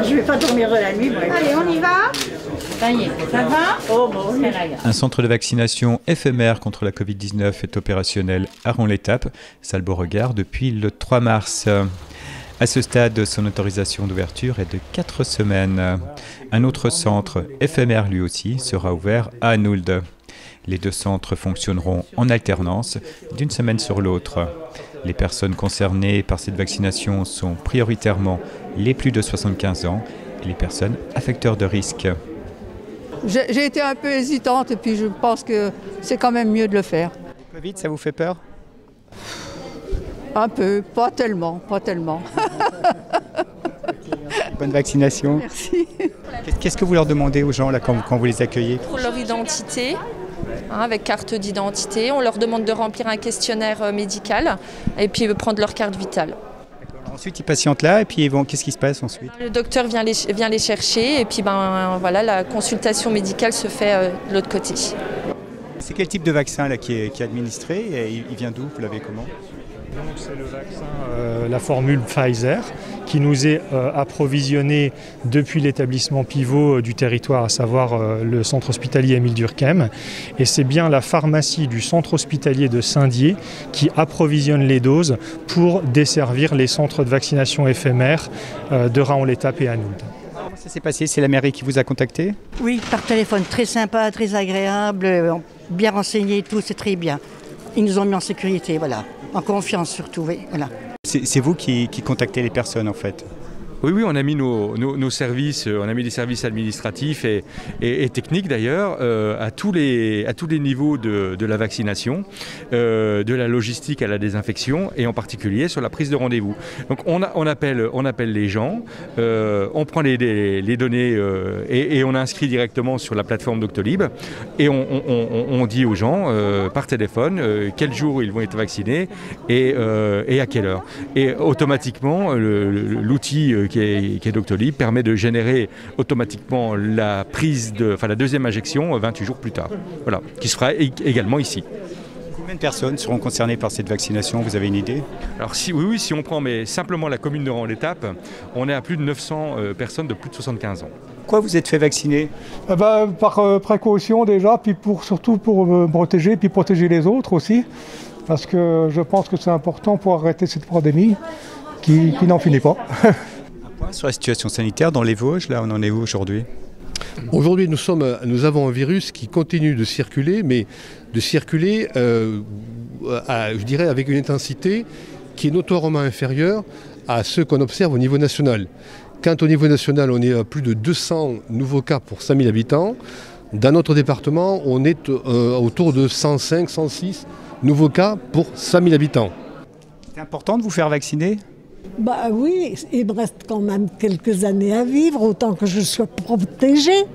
Je vais pas dormir de la nuit, moi. Allez, on y va? Ça y est, ça va? Oh, bon, oui. Un centre de vaccination éphémère contre la Covid-19 est opérationnel à Ron-l'Étape, salle Beauregard, depuis le 3 mars. À ce stade, son autorisation d'ouverture est de 4 semaines. Un autre centre, éphémère lui aussi, sera ouvert à Anould. Les deux centres fonctionneront en alternance d'une semaine sur l'autre. Les personnes concernées par cette vaccination sont prioritairement les plus de 75 ans et les personnes à facteur de risque. J'ai été un peu hésitante et puis je pense que c'est quand même mieux de le faire. Le Covid, ça vous fait peur? Un peu, pas tellement. Bonne vaccination. Merci. Qu'est-ce que vous leur demandez aux gens là, quand vous les accueillez? Pour leur identité, avec carte d'identité, on leur demande de remplir un questionnaire médical et puis prendre leur carte vitale. Ensuite, ils patientent là et puis qu'est-ce qui se passe ensuite? Le docteur vient les chercher et puis voilà, la consultation médicale se fait de l'autre côté. C'est quel type de vaccin là, qui est administré et il vient d'où? Vous l'avez comment? Donc, c'est le vaccin, la formule Pfizer, qui nous est approvisionné depuis l'établissement pivot du territoire, à savoir le centre hospitalier Émile Durkheim. Et c'est bien la pharmacie du centre hospitalier de Saint-Dié qui approvisionne les doses pour desservir les centres de vaccination éphémères de Ron-l'Étape et Anould. Comment ça s'est passé? C'est la mairie qui vous a contacté? Oui, par téléphone, très sympa, très agréable, bien renseigné et tout, c'est très bien. Ils nous ont mis en sécurité, voilà. En confiance surtout, oui, voilà. C'est vous qui contactez les personnes en fait? Oui, on a mis nos services, on a mis des services administratifs et techniques d'ailleurs à tous les niveaux de la vaccination, de la logistique à la désinfection et en particulier sur la prise de rendez-vous. Donc on appelle les gens, on prend les données et on inscrit directement sur la plateforme Doctolib et on dit aux gens par téléphone quel jour ils vont être vaccinés et à quelle heure. Et automatiquement l'outil qui est Doctolib permet de générer automatiquement la deuxième injection 28 jours plus tard. Voilà, qui se fera également ici. Combien de personnes seront concernées par cette vaccination? Vous avez une idée? Alors si on prend simplement la commune de Ron-l'Étape, on est à plus de 900 personnes de plus de 75 ans. Pourquoi vous êtes fait vacciner? Par précaution déjà, puis surtout pour me protéger, puis protéger les autres aussi. Parce que je pense que c'est important pour arrêter cette pandémie qui n'en finit pas. Sur la situation sanitaire dans les Vosges, là on en est où aujourd'hui? Aujourd'hui nous avons un virus qui continue de circuler, mais de circuler je dirais avec une intensité qui est notoirement inférieure à ce qu'on observe au niveau national. Quand au niveau national on est à plus de 200 nouveaux cas pour 5000 habitants, dans notre département on est autour de 105, 106 nouveaux cas pour 5000 habitants. C'est important de vous faire vacciner? Bah oui, il me reste quand même quelques années à vivre, autant que je sois protégée.